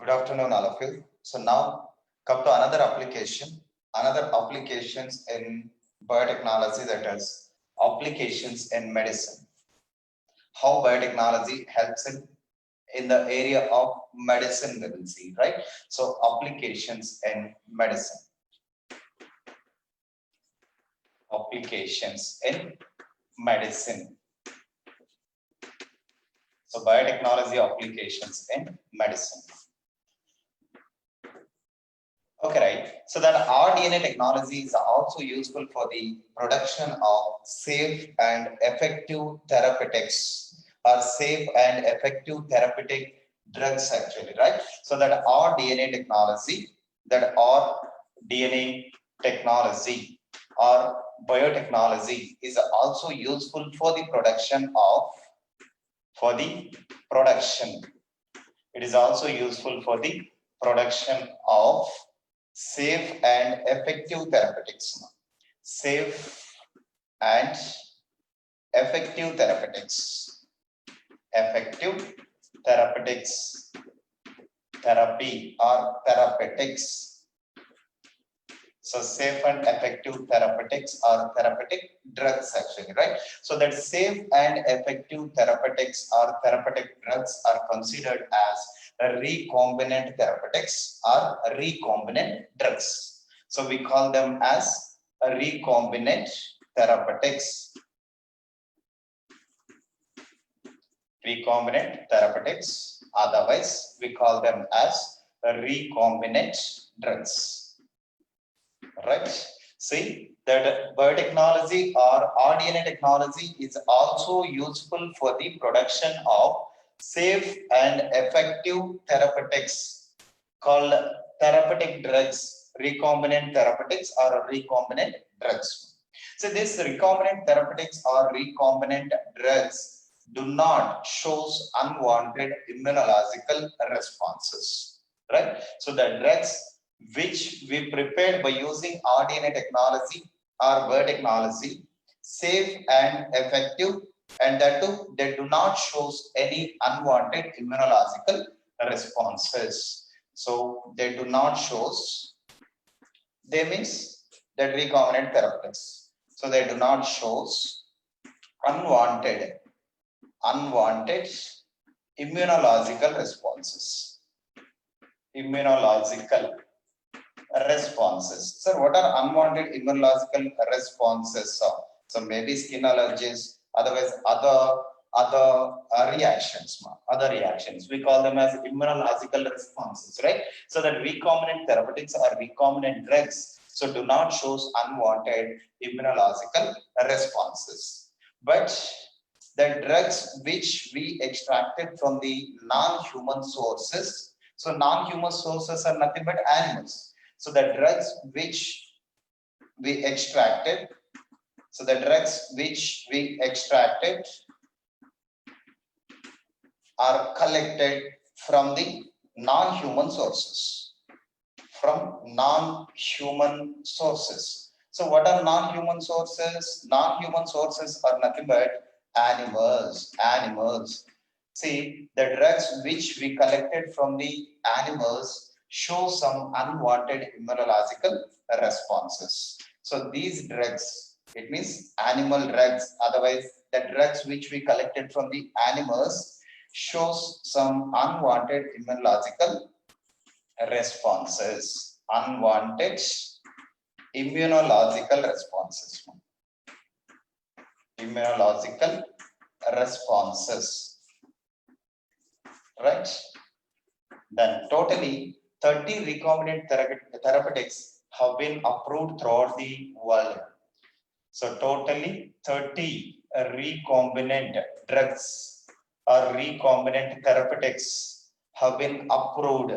Good afternoon, all of you. So now come to another applications in biotechnology, that is applications in medicine. How biotechnology helps in the area of medicine, we will see, right? So applications in medicine. Applications in medicine. So biotechnology applications in medicine. Okay, right. So that rDNA technology is also useful for the production of safe and effective therapeutics or safe and effective therapeutic drugs actually, right? So that rDNA technology, or biotechnology is also useful for the production of, it is also useful for the production of safe and effective therapeutics. Safe and effective therapeutics. Effective therapeutics. Therapy or therapeutics. So safe and effective therapeutics or therapeutic drugs actually, right? So that safe and effective therapeutics or therapeutic drugs are considered as recombinant therapeutics or recombinant drugs. So we call them as recombinant therapeutics. Recombinant therapeutics, otherwise we call them as recombinant drugs. Right? See that biotechnology or rDNA technology is also useful for the production of safe and effective therapeutics called therapeutic drugs, recombinant therapeutics or recombinant drugs. So these recombinant therapeutics or recombinant drugs do not show unwanted immunological responses, right? So the drugs which we prepared by using rDNA technology or biotechnology, safe and effective, and that too, they do not show any unwanted immunological responses. So they do not show, they means that recombinant therapeutics. So they do not show unwanted immunological responses. Immunological responses. So what are unwanted immunological responses? So maybe skin allergies, otherwise other reactions. We call them as immunological responses, right? So that recombinant therapeutics or recombinant drugs so do not show unwanted immunological responses. But the drugs which we extracted from the non-human sources, so non-human sources are nothing but animals. So the drugs which we extracted, are collected from the non-human sources. So what are non-human sources? Non-human sources are nothing but animals. See, the drugs which we collected from the animals show some unwanted immunological responses. So these drugs, it means animal drugs, otherwise the drugs which we collected from the animals shows some unwanted immunological responses. Unwanted immunological responses. Right? Then totally 30 recombinant therapeutics have been approved throughout the world. So totally 30 recombinant drugs or recombinant therapeutics have been approved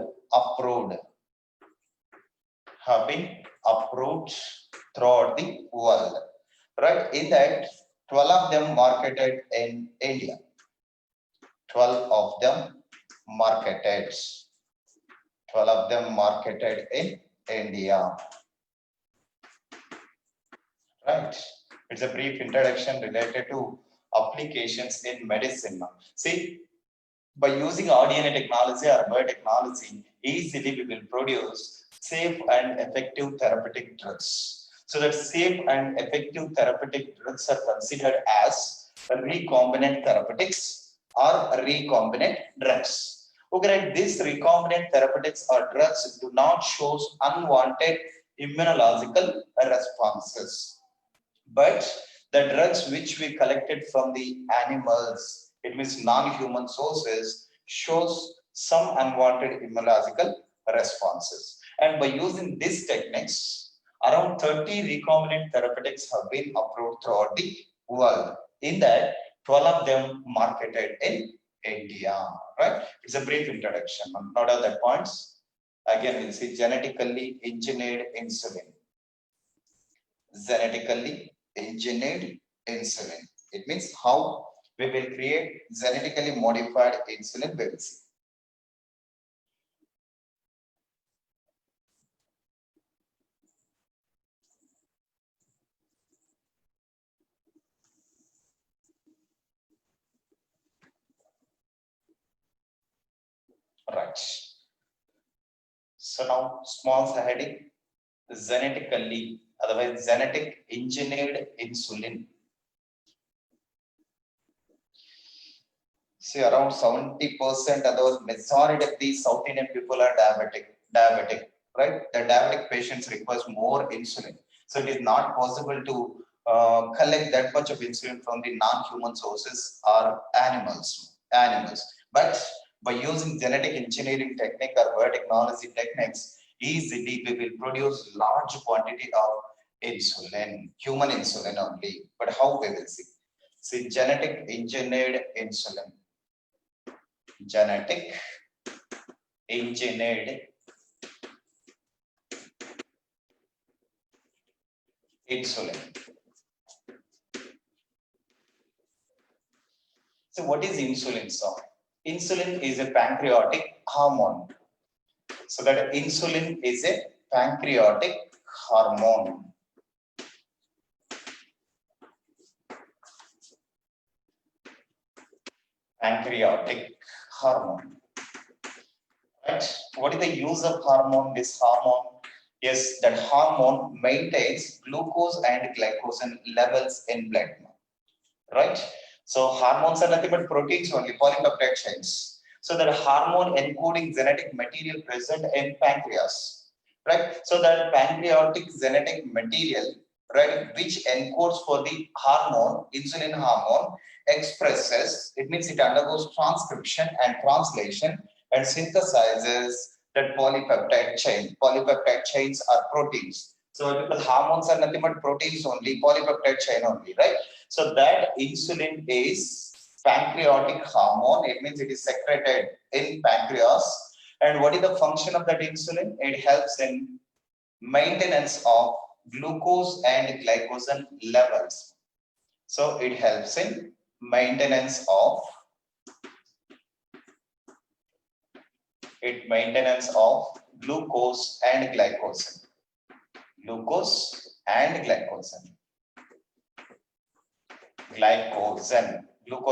throughout the world. Right? In that, 12 of them marketed in India. 12 of them marketed in India. Right. It's a brief introduction related to applications in medicine. See, By using RDNA technology or biotechnology, easily we will produce safe and effective therapeutic drugs. So that safe and effective therapeutic drugs are considered as recombinant therapeutics or recombinant drugs. Okay, these recombinant therapeutics or drugs do not show unwanted immunological responses. But the drugs which we collected from the animals, it means non-human sources, shows some unwanted immunological responses. And by using these techniques, around 30 recombinant therapeutics have been approved throughout the world. In that, 12 of them marketed in India. Right? It's a brief introduction. What are the points? Again, we'll see genetically engineered insulin. Genetically engineered insulin. It means how we will create genetically modified insulin, we will see. Right. So now small heading, genetically, otherwise genetic engineered insulin. See, around 70%, otherwise majority of the South Indian people are diabetic, right? The diabetic patients require more insulin. So it is not possible to collect that much of insulin from the non-human sources or animals. But by using genetic engineering technique or biotechnology techniques, easily we will produce large quantity of insulin, human insulin only. But how we will see? See, genetic engineered insulin. Genetic engineered insulin. So what is insulin? So insulin is a pancreatic hormone. So that insulin is a pancreatic hormone. Pancreatic hormone. Right? What is the use of hormone? This hormone, yes, that hormone maintains glucose and glycogen levels in blood. Right? So hormones are nothing but proteins only, polypeptide chains. So that hormone encoding genetic material present in pancreas. Right? So that pancreatic genetic material, right, which encodes for the hormone, insulin hormone, expresses, it means it undergoes transcription and translation and synthesizes that polypeptide chain. Polypeptide chains are proteins. So because hormones are nothing but proteins only, polypeptide chain only, right? So that insulin is pancreatic hormone. It means it is secreted in pancreas. And what is the function of that insulin? It helps in maintenance of glucose and glycogen levels. So it helps in maintenance of glucose and glycogen. Glucose and glycogen. Glucose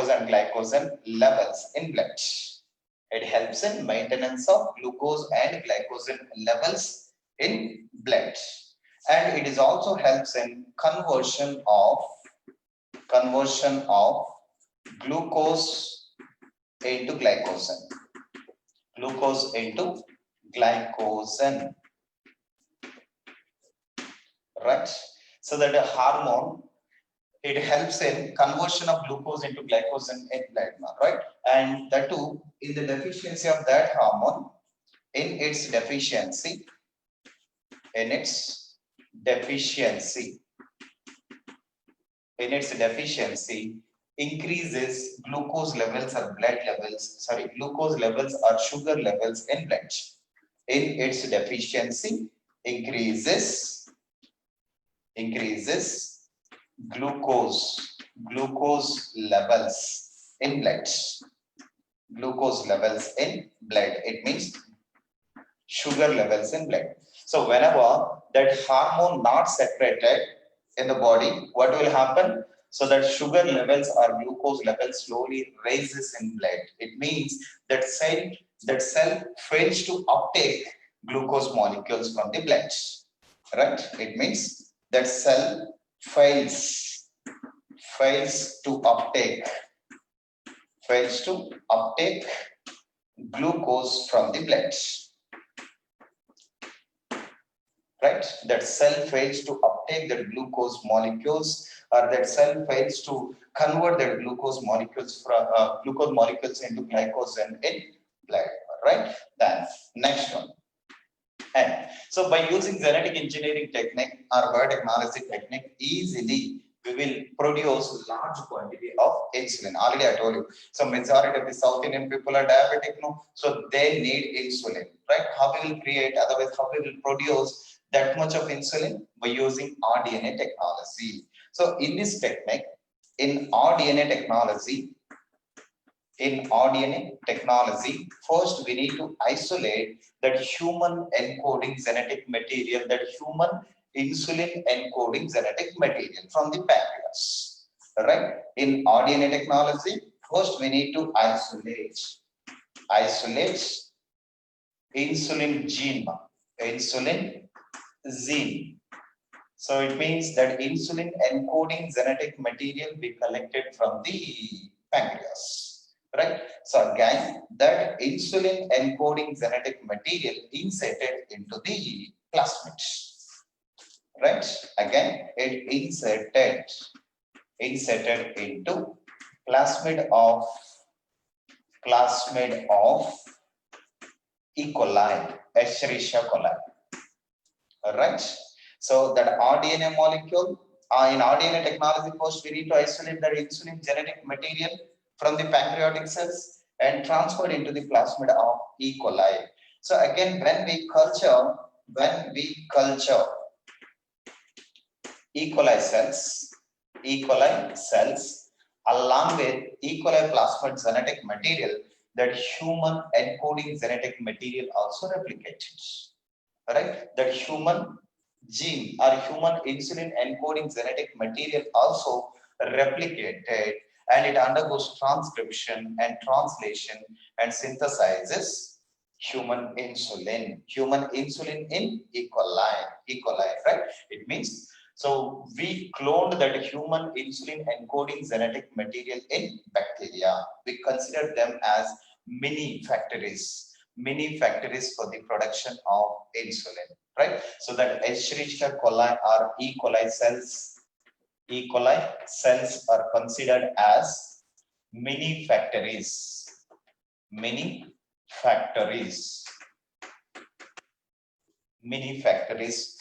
and glycogen levels in blood. It helps in maintenance of glucose and glycogen levels in blood. And it is also helps in conversion of glucose into glycogen. Glucose into glycogen. Right? So that a hormone, it helps in conversion of glucose into glycogen in blood, right? And that too, in the deficiency of that hormone, in its deficiency, increases glucose levels or glucose levels or sugar levels in blood. In its deficiency, increases glucose levels in blood. It means sugar levels in blood. So whenever that hormone not secreted in the body, what will happen? So that sugar levels or glucose levels slowly rises in blood. It means that cell fails to uptake glucose molecules from the blood. Right? It means that cell fails to uptake glucose from the blood. Right? That cell fails to uptake the glucose molecules, or that cell fails to convert the glucose molecules into glycogen in blood. Right? Then next one. And so by using genetic engineering technique or biotechnology technique, easily we will produce large quantity of insulin. Already I told you. So majority of the South Indian people are diabetic, no? So they need insulin, right? How we will create, otherwise how we will produce that much of insulin? By using rDNA technology. So in this technique, in rDNA technology, first we need to isolate that human encoding genetic material, that human insulin encoding genetic material from the pancreas. Right? In rDNA technology, first we need to isolate insulin gene. So it means that insulin encoding genetic material be collected from the pancreas, right? So again, that insulin encoding genetic material inserted into the plasmid, right? Again, it inserted into plasmid of E. coli, Escherichia coli. All right. So that rDNA molecule, in rDNA technology, first we need to isolate the insulin genetic material from the pancreatic cells and transfer it into the plasmid of E. coli. So again, when we culture E. coli cells along with E. coli plasmid genetic material, that human encoding genetic material also replicated. Right? That human gene or human insulin encoding genetic material also replicated, and it undergoes transcription and translation and synthesizes human insulin in E. coli, right? It means, so we cloned that human insulin encoding genetic material in bacteria. We consider them as mini factories for the production of insulin, right? So that Escherichia coli or E. coli cells are considered as mini factories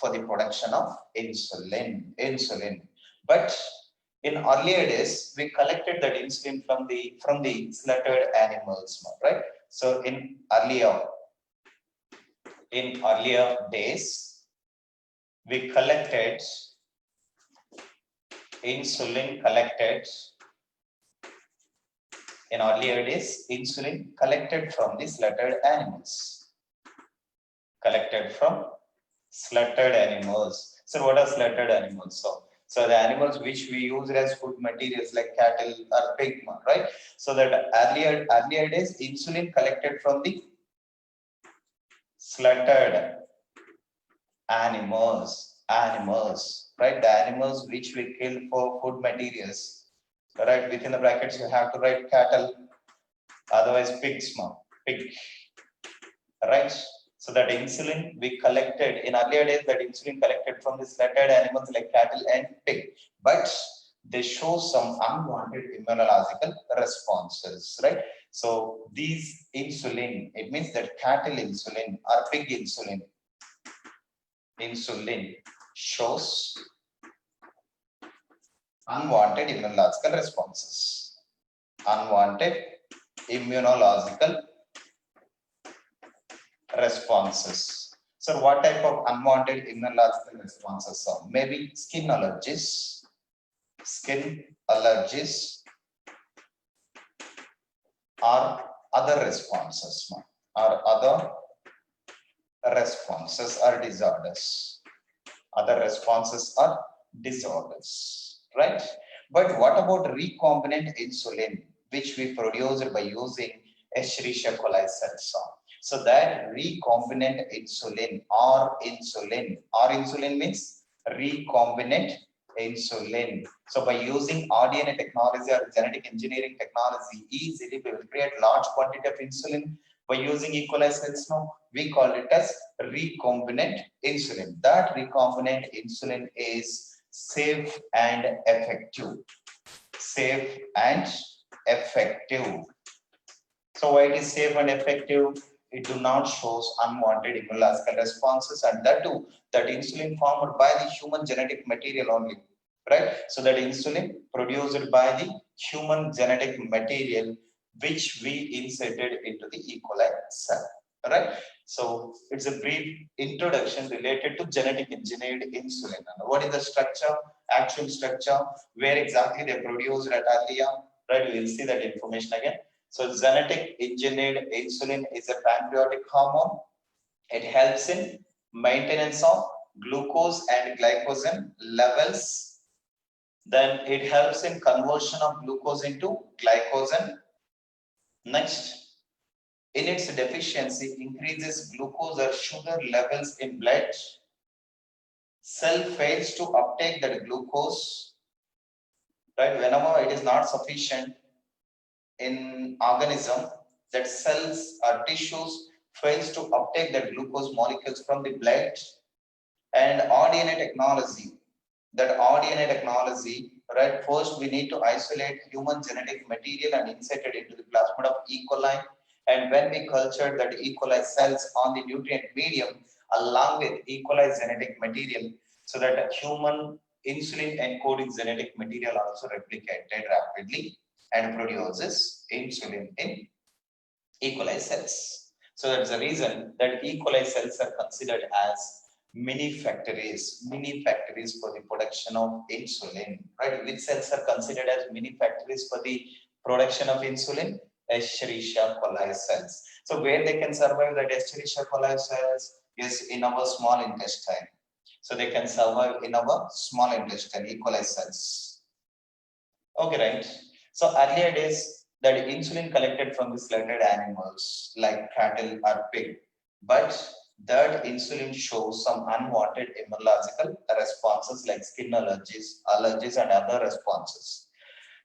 for the production of insulin. But in earlier days, we collected that insulin from the slaughtered animals, right? So in earlier days, we collected insulin from the slaughtered animals. So what are slaughtered animals? So the animals which we use as food materials like cattle or pig, right? So that earlier days, insulin collected from the slaughtered animals, right? The animals which we kill for food materials, right? Within the brackets, you have to write cattle, otherwise pig, right? So that insulin we collected in earlier days, that insulin collected from the slaughtered animals like cattle and pig, but they show some unwanted immunological responses, right? So these insulin, it means that cattle insulin or pig insulin shows unwanted immunological responses. So what type of unwanted immunological responses are? Maybe skin allergies, or other responses, or disorders. Right? But what about recombinant insulin, which we produce by using Escherichia coli cells? So that recombinant insulin or insulin means recombinant insulin. So by using RDNA technology or genetic engineering technology, easily we will create large quantity of insulin by using E. coli cells. Now we call it as recombinant insulin. That recombinant insulin is safe and effective. Safe and effective. So why it is safe and effective? It do not shows unwanted immunological responses, and that too, that insulin formed by the human genetic material only, right? So that insulin produced by the human genetic material which we inserted into the E. coli cell, right? So it's a brief introduction related to genetic engineered insulin. And what is the structure, actual structure, where exactly they produced at earlier, right? We will see that information again. So genetic engineered insulin is a pancreatic hormone. It helps in maintenance of glucose and glycogen levels. Then it helps in conversion of glucose into glycogen. Next, in its deficiency, increases glucose or sugar levels in blood. Cell fails to uptake that glucose, right? Whenever it is not sufficient in organism, that cells or tissues fails to uptake the glucose molecules from the blood. And RDNA technology, that RDNA technology, right? First, we need to isolate human genetic material and insert it into the plasmid of E. coli. And when we cultured that E. coli cells on the nutrient medium along with E. coli genetic material, so that human insulin encoding genetic material also replicated rapidly and produces insulin in E. coli cells. So that's the reason that E. coli cells are considered as mini factories for the production of insulin, right? Which cells are considered as mini factories for the production of insulin? Escherichia coli cells. So where they can survive, that Escherichia coli cells is in our small intestine. So they can survive in our small intestine, E. coli cells. Okay, right. So earlier days, that insulin collected from the selected animals like cattle or pig, but that insulin shows some unwanted immunological responses like skin allergies and other responses.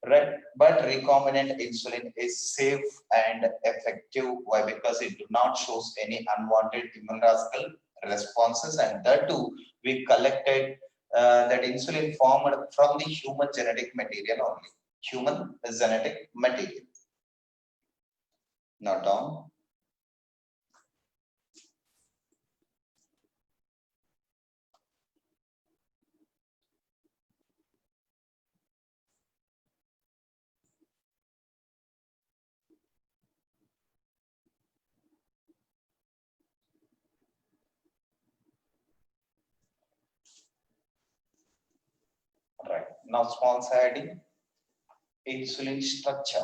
Right? But recombinant insulin is safe and effective. Why? Because it do not shows any unwanted immunological responses, and that too we collected that insulin formed from the human genetic material only. Human genetic material. Not down. Right. Now small siding insulin structure.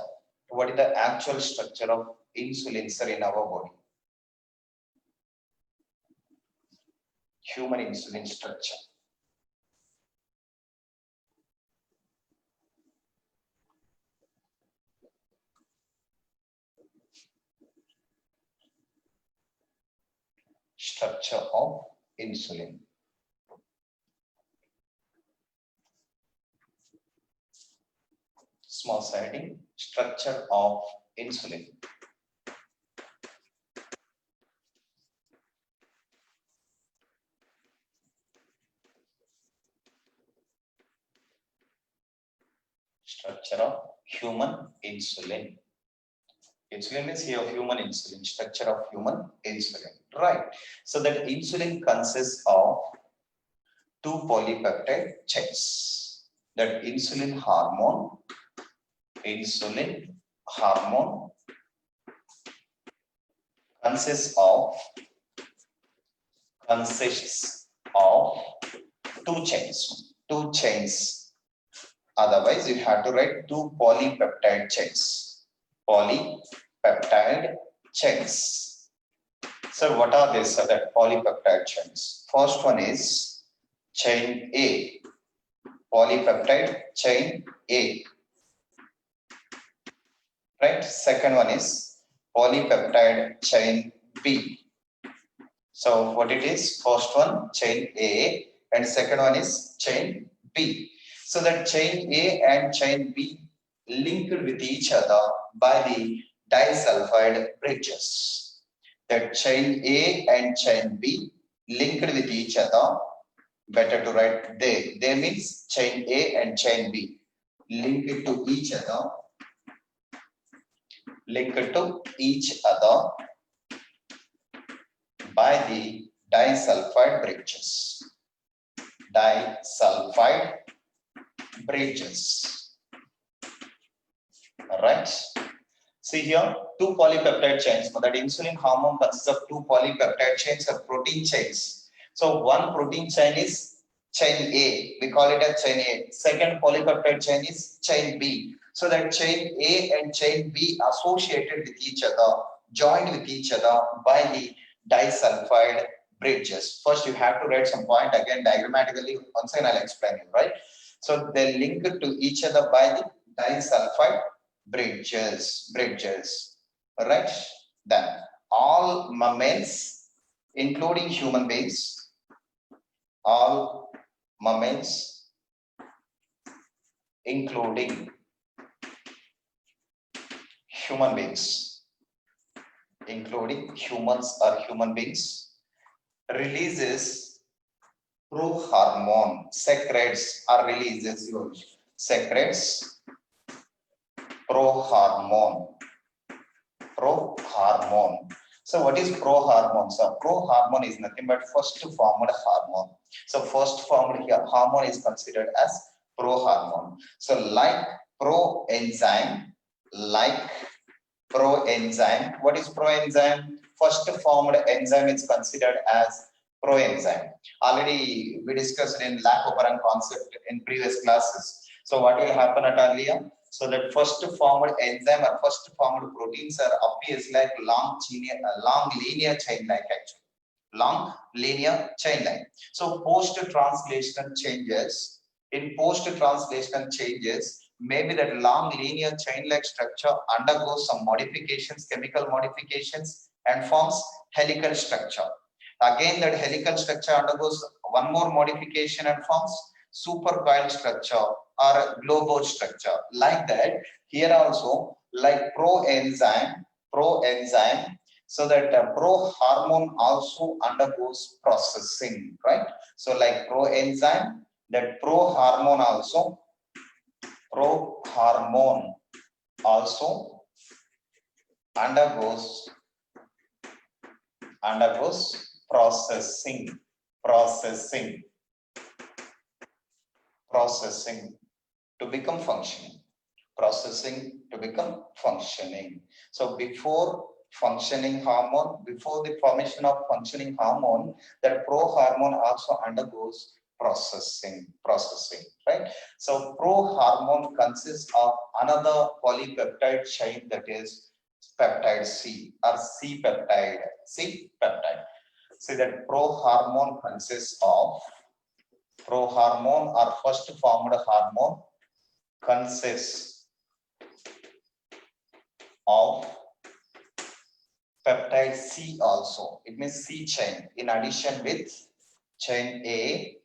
What is the actual structure of insulin, sir, in our body? Human insulin structure. Structure of insulin. Small siding, structure of insulin. Structure of human insulin. Insulin means here human insulin, structure of human insulin. Right. So that insulin consists of two polypeptide chains. That insulin hormone consists of two chains. Otherwise, you have to write two polypeptide chains. Polypeptide chains. So, what are these other polypeptide chains? First one is chain A. polypeptide chain A. Right. Second one is polypeptide chain B. So what it is? First one chain A and second one is chain B. So that chain A and chain B linked with each other by the disulfide bridges. That chain A and chain B linked with each other. Better to write they. They means chain A and chain B linked to each other. Linked to each other by the disulfide bridges. Disulfide bridges. Alright. See here, two polypeptide chains. That insulin hormone consists of two polypeptide chains or protein chains. So one protein chain is chain A. We call it as chain A. Second polypeptide chain is chain B. So that chain A and chain B associated with each other, joined with each other by the disulfide bridges. First, you have to write some point again diagrammatically. Once again, I'll explain you, right? So they link to each other by the disulfide bridges. Right? Then all mammals, including human beings, all mammals, including human beings, including humans or human beings, releases prohormone. Secretes or releases secretes prohormone. So what is prohormone? So prohormone is nothing but first formed hormone. So first formed here hormone is considered as prohormone. So like proenzyme, what is proenzyme? First formed enzyme is considered as proenzyme. Already we discussed in Lac-Operon concept in previous classes. So what will happen at earlier? So that first formed enzyme or first formed proteins are appears like long linear chain like actually. Long linear chain line. So post-translational changes, maybe that long linear chain like structure undergoes some modifications, chemical modifications, and forms helical structure. Again, that helical structure undergoes one more modification and forms supercoiled structure or globo structure. Like that, here also, like proenzyme, so that prohormone also undergoes processing, right? So like proenzyme, that prohormone also undergoes processing to become functioning. So before the formation of functioning hormone, that prohormone also undergoes processing, right? So prohormone consists of another polypeptide chain, that is peptide C or C peptide. See that prohormone consists of or first formed hormone consists of peptide C also. It means C chain in addition with chain A,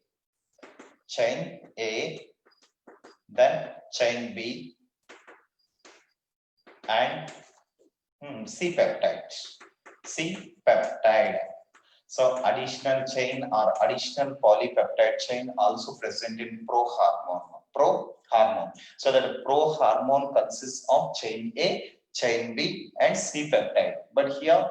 then chain B and C peptide. So additional chain or additional polypeptide chain also present in prohormone. So that prohormone consists of chain A, chain B and C peptide. But here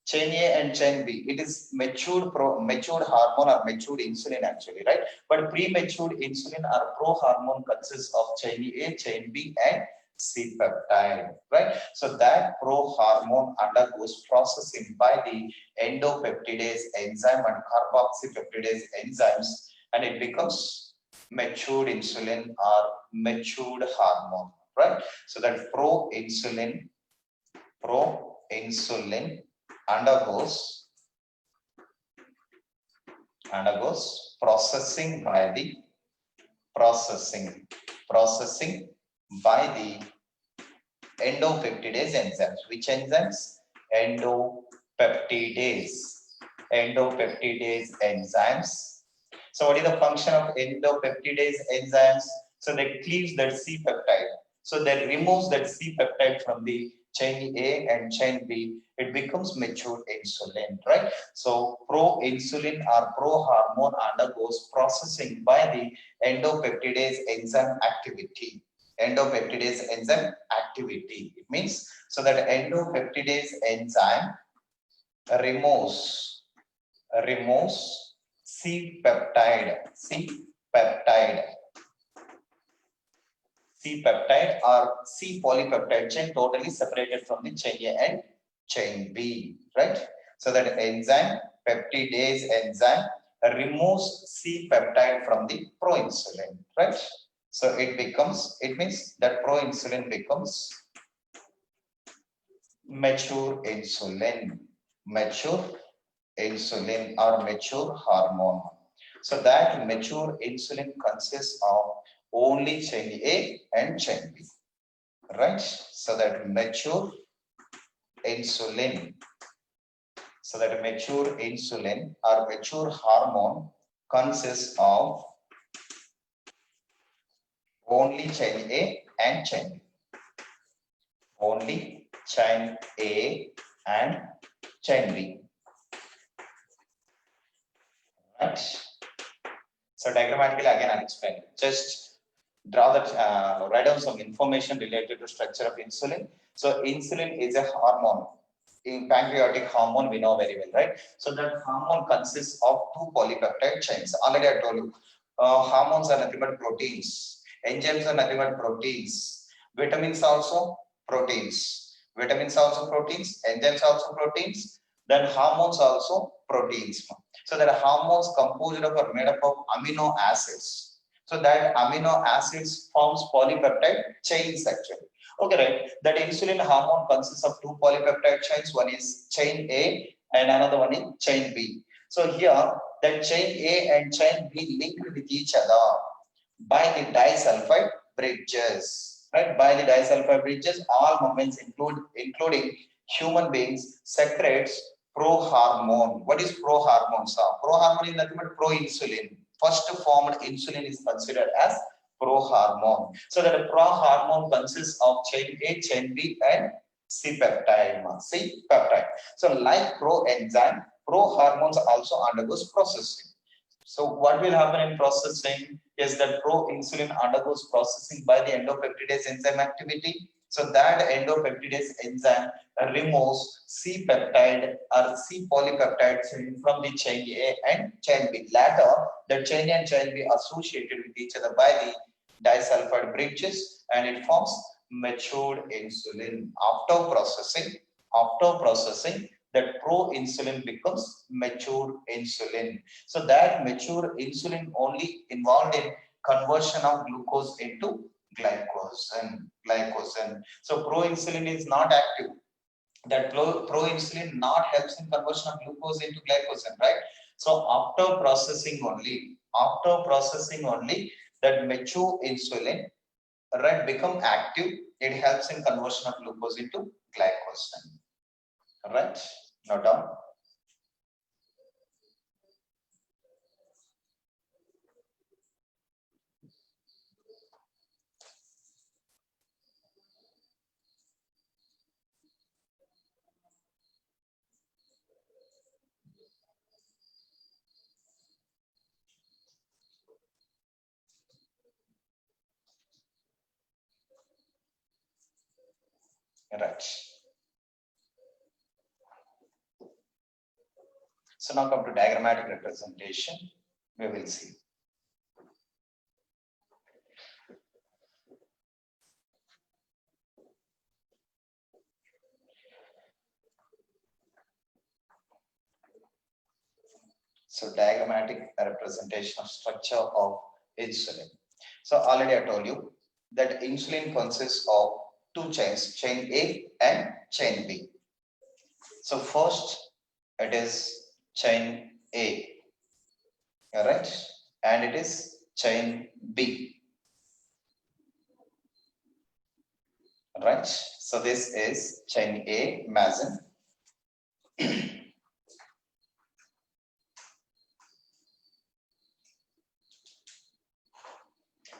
chain A and chain B, it is matured hormone or matured insulin actually, right? But prematured insulin or prohormone consists of chain A, chain B and C peptide, right? So that prohormone undergoes processing by the endopeptidase enzyme and carboxypeptidase enzymes, and it becomes matured insulin or matured hormone, right? So that proinsulin undergoes processing by the processing by the endopeptidase enzymes. Which enzymes? Endopeptidase enzymes. So what is the function of endopeptidase enzymes? So they cleaves that C peptide. So that removes that C peptide from the chain A and chain B. It becomes mature insulin, right? So pro-insulin or pro-hormone undergoes processing by the endopeptidase enzyme activity. Endopeptidase enzyme activity. It means so that endopeptidase enzyme removes C peptide or C polypeptide chain totally separated from the chain A and chain B, right? So that peptidase enzyme removes C peptide from the proinsulin, right? So it means that proinsulin becomes mature insulin or mature hormone. So that mature insulin consists of only chain A and chain B, right? So that mature insulin or mature hormone consists of only chain A and chain B. Only chain A and chain B. Right? So diagrammatically again I'll explain. Just draw that, write down some information related to structure of insulin. So insulin is a hormone. In pancreatic hormone, we know very well, right? So that hormone consists of two polypeptide chains. Already I told you, hormones are nothing but proteins. Enzymes are nothing but proteins. Vitamins also proteins. Vitamins also proteins. Enzymes also proteins. Then hormones also proteins. So that hormones composed of or made up of amino acids. So that amino acids forms polypeptide chains actually. Okay, right. That insulin hormone consists of two polypeptide chains. One is chain A and another one is chain B. So here, that chain A and chain B linked with each other by the disulfide bridges. Right? By the disulfide bridges, all movements including human beings secretes prohormone. What is prohormone? Prohormone is nothing but proinsulin. First formed insulin is considered as prohormone. So that a prohormone consists of chain A, chain B, and C peptide. So like proenzyme, prohormones also undergoes processing. So what will happen in processing is that proinsulin undergoes processing by the endopeptidase enzyme activity. So that endopeptidase enzyme removes C peptide or C polypeptide chain from the chain A and chain B. Later, the chain A and chain B associated with each other by the disulfide bridges and it forms matured insulin. After processing, that proinsulin becomes mature insulin. So that mature insulin only involved in conversion of glucose into glycogen. So proinsulin is not active. That proinsulin not helps in conversion of glucose into glycogen, right? So after processing only, that mature insulin, right, become active. It helps in conversion of glucose into glycogen. Right? Note down. Right. So now come to diagrammatic representation. We will see. So diagrammatic representation of structure of insulin. So already I told you that insulin consists of two chains, chain A and chain B. So first it is chain A, all right, and it is chain B. Right. So this is chain A, imagine.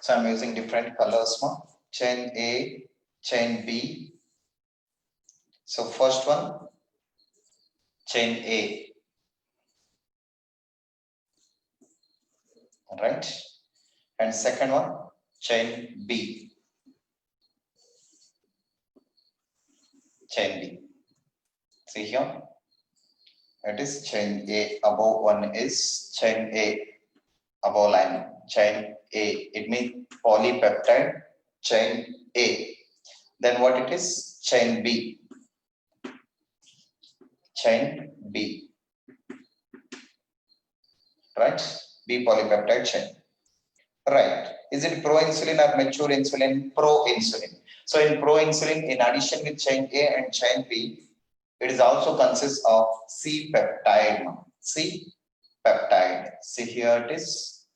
So I'm using different colors now. Chain A, chain B. So first one, chain A. Right. And second one, chain B. Chain B. See here, it is chain A. Above one is chain A. Above line, chain A. It means polypeptide chain A. Then what it is? Chain B. Chain B. Right? B polypeptide chain. Right. Is it pro-insulin or mature insulin? Pro-insulin. So in pro-insulin, in addition with chain A and chain B, it is also consists of C peptide. C peptide. See here it is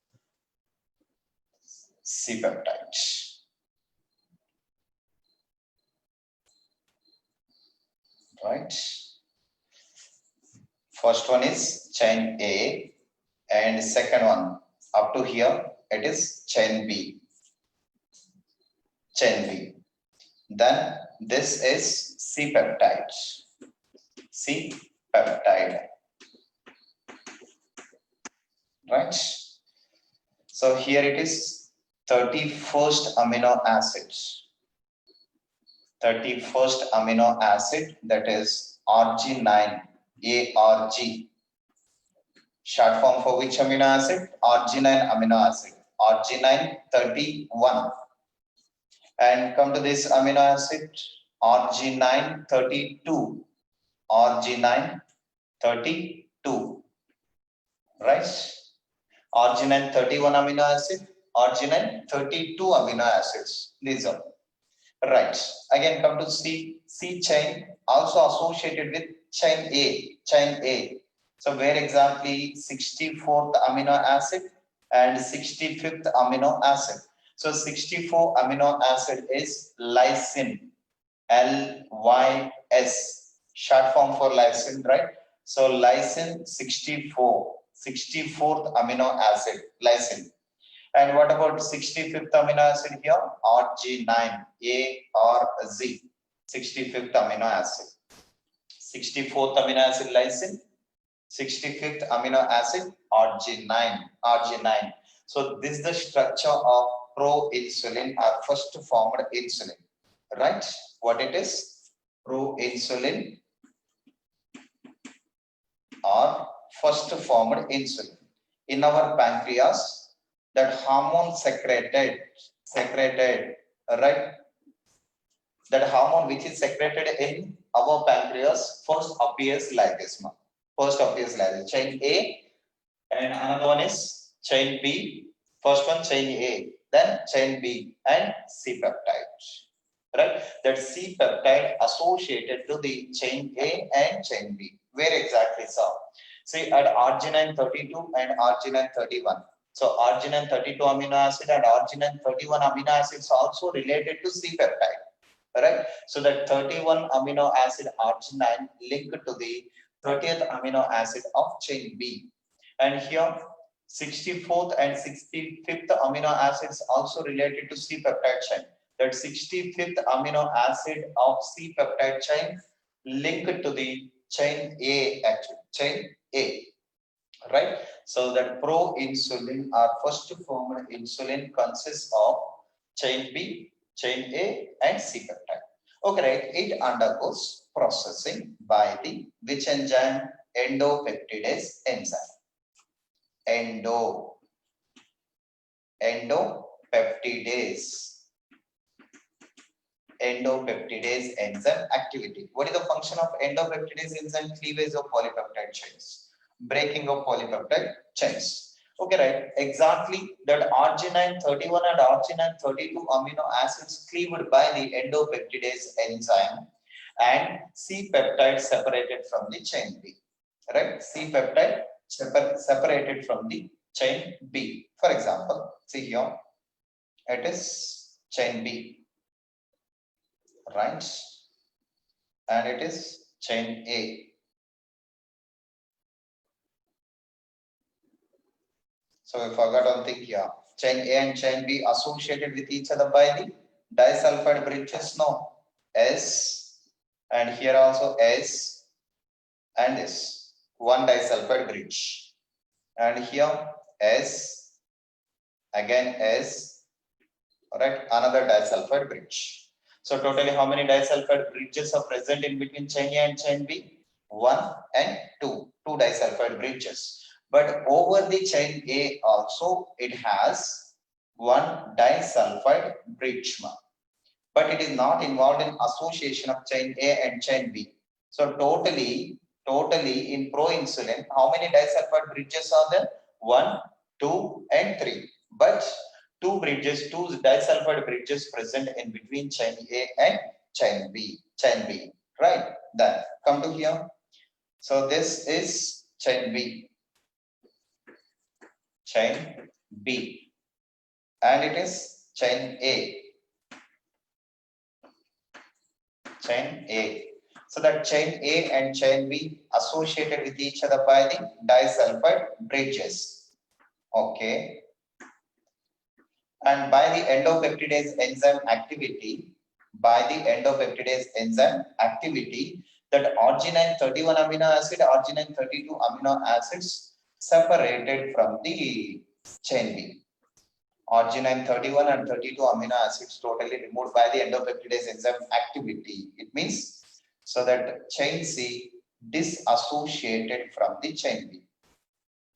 C peptide. Right. First one is chain A and second one up to here it is chain B. Chain B. Then this is C peptide. C peptide. Right. So here it is 31st amino acid. 31st amino acid, that is arginine, ARG. Short form for which amino acid? Arginine amino acid. Arginine 31. And come to this amino acid, arginine 32. Arginine 32. Right? Arginine 31 amino acid, arginine 32 amino acids. These are. Right. Again, come to C chain, also associated with chain A. Chain A. So where exactly 64th amino acid and 65th amino acid. So 64 amino acid is lysine. LYS. Short form for lysine, right? So lysine 64. 64th amino acid, lysine. And what about 65th amino acid here? Arginine, ARZ, 65th amino acid. 64th amino acid lysine, 65th amino acid arginine. So this is the structure of pro-insulin or first formed insulin, right? What it is? Pro-insulin or first formed insulin. In our pancreas, that hormone secreted, right? That hormone which is secreted in our pancreas first appears like this. First appears like this. Chain A, and another one is chain B. First one chain A, then chain B and C peptide. Right? That C peptide associated to the chain A and chain B. Where exactly so? See at arginine 32 and arginine 31. So arginine 32 amino acid and arginine 31 amino acids also related to C peptide. Right? So that 31 amino acid arginine linked to the 30th amino acid of chain B. And here 64th and 65th amino acids also related to C peptide chain. That 65th amino acid of C peptide chain linked to the chain A, actually chain A. Right? So that pro-insulin or first formed insulin consists of chain B, chain A and C peptide. Okay, right? It undergoes processing by the which enzyme? Endopeptidase enzyme. Endopeptidase enzyme activity. What is the function of endopeptidase enzyme? Cleavage of polypeptide chains, breaking of polypeptide chains. Okay, right? Exactly that arginine 31 and arginine 32 amino acids cleaved by the endopeptidase enzyme and C peptide separated from the chain B. Right? C peptide separated from the chain B. For example, see here it is chain B, right? And it is chain A. So we forgot one thing here. Chain A and chain B associated with each other by the disulfide bridges. No. S, and here also S and S. One disulfide bridge. And here S, again S, right? Another disulfide bridge. So totally how many disulfide bridges are present in between chain A and chain B? 1 and 2. Two disulfide bridges. But over the chain A also it has one disulfide bridge. But it is not involved in association of chain A and chain B. So totally in proinsulin, how many disulfide bridges are there? 1, 2 and 3. But two disulfide bridges present in between chain A and chain B. Right? Then come to here. So this is chain B. Chain B. And it is chain A. Chain A. So that chain A and chain B associated with each other by the disulfide bridges. Okay. And by the endopeptidase enzyme activity, that arginine 31 amino acid, arginine 32 amino acids separated from the chain B. Arginine 31 and 32 amino acids totally removed by the endopeptidase enzyme activity. It means so that chain C disassociated from the chain B.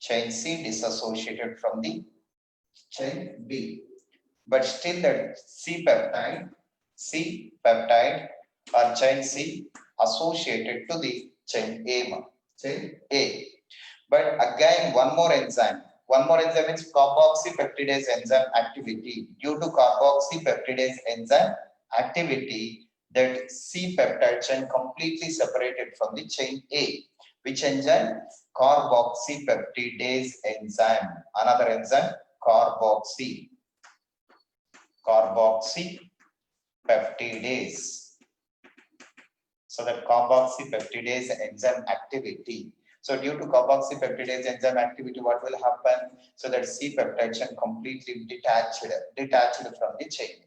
Chain C disassociated from the chain B. But still that C peptide or chain C associated to the chain A. But again, one more enzyme is carboxypeptidase enzyme activity. Due to carboxypeptidase enzyme activity, that C peptide chain completely separated from the chain A. Which enzyme? Carboxypeptidase enzyme. Another enzyme, carboxypeptidase. So that carboxypeptidase enzyme activity. So due to carboxypeptidase enzyme activity, what will happen? So that C peptide chain completely detached from the chain.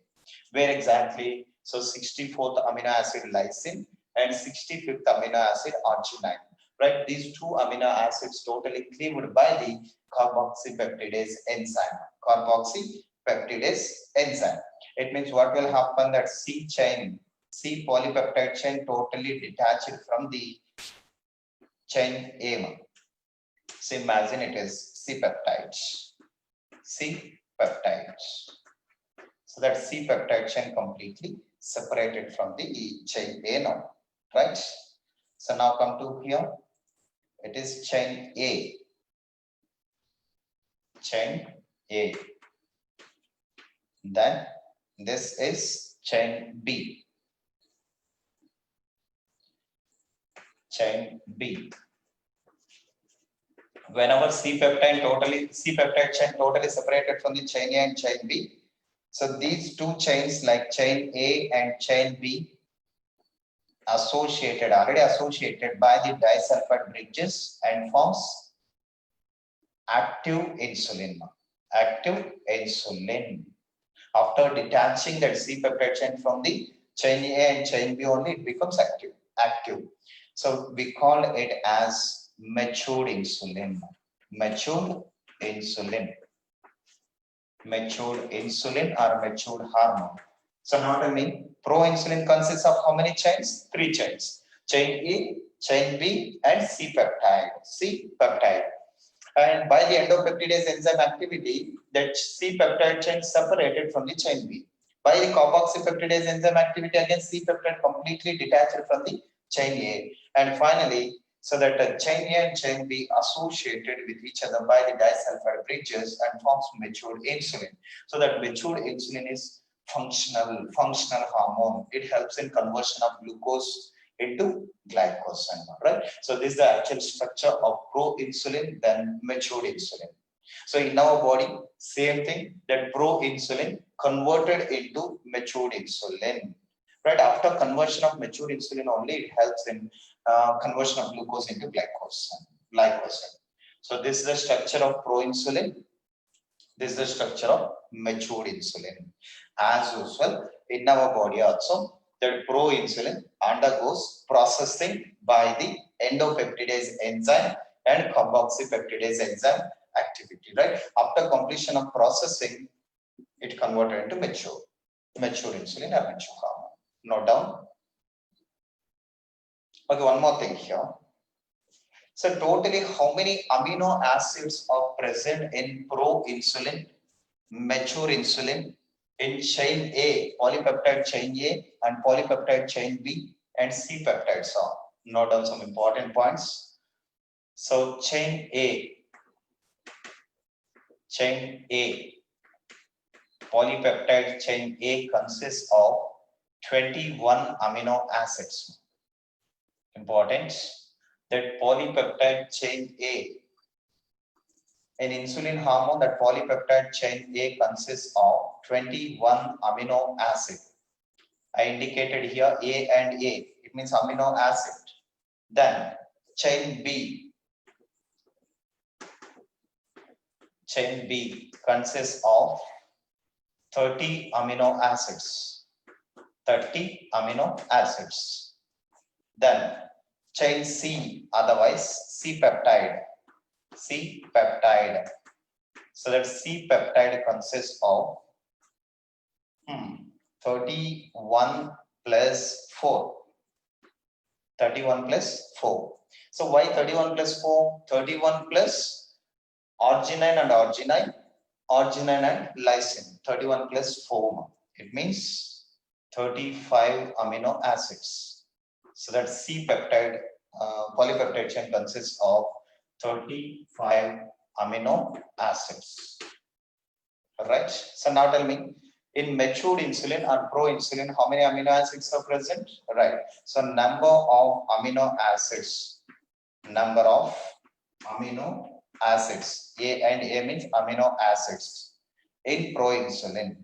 Where exactly? So 64th amino acid lysine and 65th amino acid arginine. Right? These two amino acids totally cleaved by the carboxypeptidase enzyme. It means what will happen? That C polypeptide chain totally detached from the chain A. So imagine it is C peptides. So that C peptide chain completely separated from the chain A now, right? So now come to here. It is chain A. Then this is chain B. Whenever C peptide chain totally separated from the chain A and chain B. So these two chains like chain A and chain B already associated by the disulfide bridges and forms active insulin. After detaching that C peptide chain from the chain A and chain B only, it becomes active. So we call it as matured insulin. Matured insulin or matured hormone. So now tell me, proinsulin consists of how many chains? 3 chains. Chain A, chain B, and C peptide. And by the endopeptidase enzyme activity, that C peptide chain separated from the chain B. By the carboxypeptidase enzyme activity, again C peptide completely detached from the chain A. And finally, so that chain A and chain B associated with each other by the disulfide bridges and forms matured insulin. So that matured insulin is functional hormone. It helps in conversion of glucose into glycogen, right? So this is the actual structure of proinsulin, then matured insulin. So in our body, same thing, that pro-insulin converted into matured insulin. Right, after conversion of matured insulin only, it helps in conversion of glucose into glycogen. So this is the structure of pro-insulin. This is the structure of matured insulin. As usual, in our body also, that pro-insulin undergoes processing by the endopeptidase enzyme and carboxypeptidase enzyme activity, right? After completion of processing, it converted into mature insulin or mature hormone. Note down. Okay, one more thing here. So totally how many amino acids are present in pro-insulin, mature insulin, in chain A, polypeptide chain A and polypeptide chain B and C peptides are. Note down some important points. So chain A, polypeptide chain A consists of 21 amino acids. Important that polypeptide chain A, in insulin hormone, that polypeptide chain A consists of 21 amino acid. I indicated here A and A, it means amino acid. Then chain B consists of 30 amino acids. 30 amino acids. Then chain C, otherwise C peptide. So that C peptide consists of 31 plus 4. 31 plus 4. So why 31 plus 4? 31 plus arginine and lysine. 31 plus 4. It means 35 amino acids. So that C peptide, polypeptide chain consists of 35 amino acids. Right. So now tell me, in matured insulin or pro-insulin, how many amino acids are present? Right. So number of amino acids. A and A means amino acids in pro-insulin.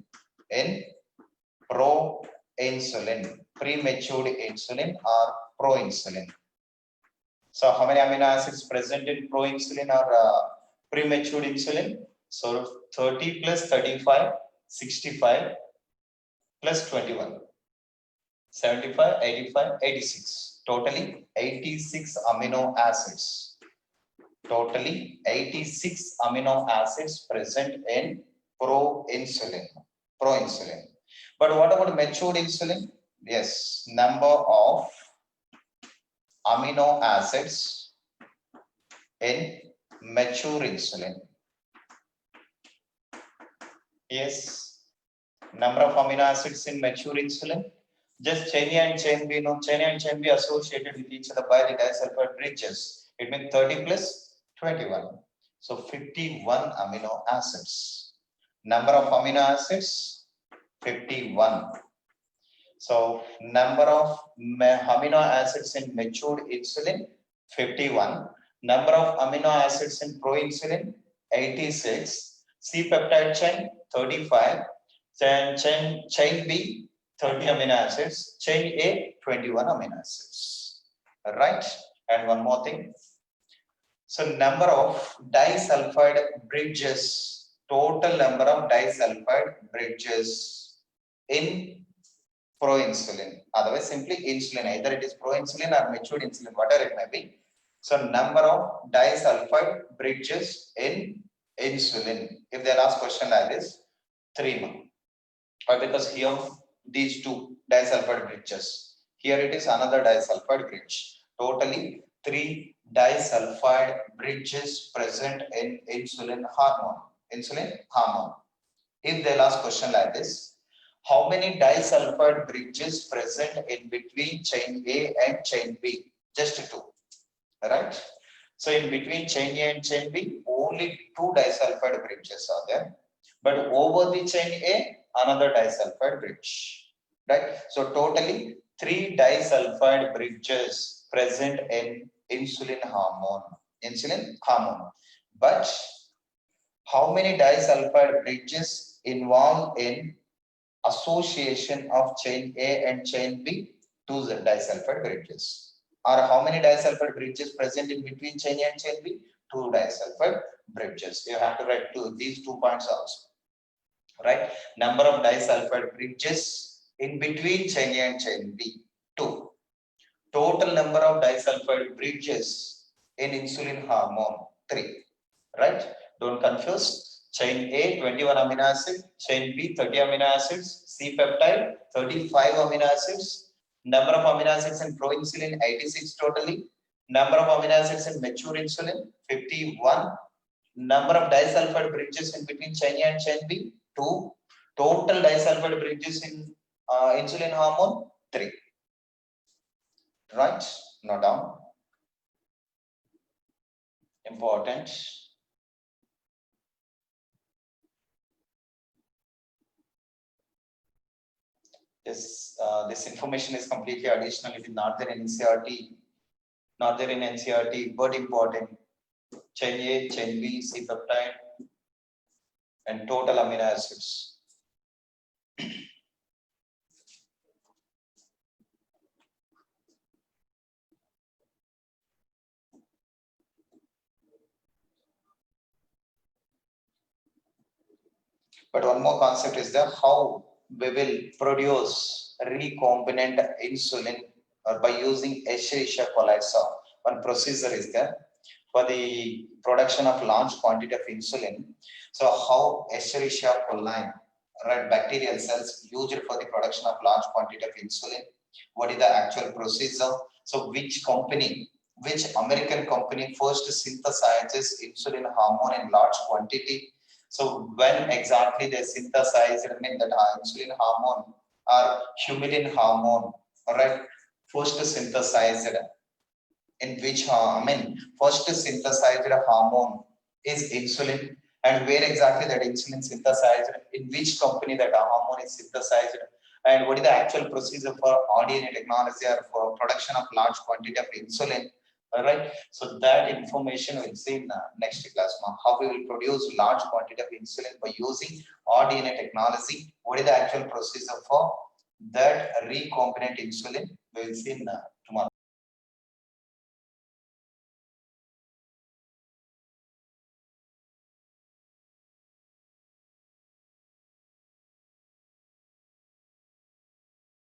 Prematured insulin or pro-insulin. So how many amino acids present in pro-insulin or prematured insulin? So 30 plus 35, 65 plus 21, 75, 85, 86. Totally 86 amino acids. Totally 86 amino acids present in pro-insulin. But what about matured insulin? Yes, number of amino acids in mature insulin. Yes, number of amino acids in mature insulin. Just chain A and chain B, no, chain A and chain B associated with each other by the disulfide bridges. It means 30 plus 21. So 51 amino acids. Number of amino acids, 51. So number of amino acids in matured insulin, 51. Number of amino acids in pro-insulin, 86. C peptide chain, 35. Chain B, 30 amino acids. Chain A, 21 amino acids. Right? And one more thing. So number of disulfide bridges, total number of disulfide bridges in pro-insulin, otherwise simply insulin, either it is pro-insulin or matured insulin, whatever it may be. So number of disulfide bridges in insulin. If they'll ask question like this, 3. Why? Because here these two disulfide bridges. Here it is another disulfide bridge. Totally 3 disulfide bridges present in insulin hormone. If they'll ask question like this, how many disulfide bridges present in between chain A and chain B? Just 2. Right? So in between chain A and chain B, only 2 disulfide bridges are there. But over the chain A, another disulfide bridge. Right? So totally 3 disulfide bridges present in insulin hormone. But How many disulfide bridges involved in association of chain A and chain B? Two disulfide bridges. Or how many disulfide bridges present in between chain A and chain B? Two disulfide bridges. You have to write these 2 points also. Right? Number of disulfide bridges in between chain A and chain B. 2. Total number of disulfide bridges in insulin hormone. 3. Right? Don't confuse. Chain A 21 amino acids, chain B 30 amino acids, C peptide 35 amino acids. Number of amino acids in proinsulin 86 totally. Number of amino acids in mature insulin 51. Number of disulfide bridges in between chain A and chain B 2. Total disulfide bridges in insulin hormone 3. Right? Note down. Important. This information is completely additional. It is not there in NCERT. Not there in NCERT, but important. Chain A, chain B, C peptide, and total amino acids. But one more concept is there, how we will produce recombinant insulin by using Escherichia coli. So one procedure is there for the production of large quantity of insulin. So how Escherichia coli, right, bacterial cells used for the production of large quantity of insulin. What is the actual procedure? So which company, which American company first synthesizes insulin hormone in large quantity? So when exactly they synthesize, I mean that insulin hormone or humulin hormone, all right, first synthesized in which, first synthesized hormone is insulin, and where exactly that insulin synthesized, in which company that hormone is synthesized, and what is the actual procedure for RNA technology or for production of large quantity of insulin. All right, so that information we'll see in the next class. How we will produce large quantity of insulin by using RNA technology. What is the actual procedure for that recombinant insulin? We will see in the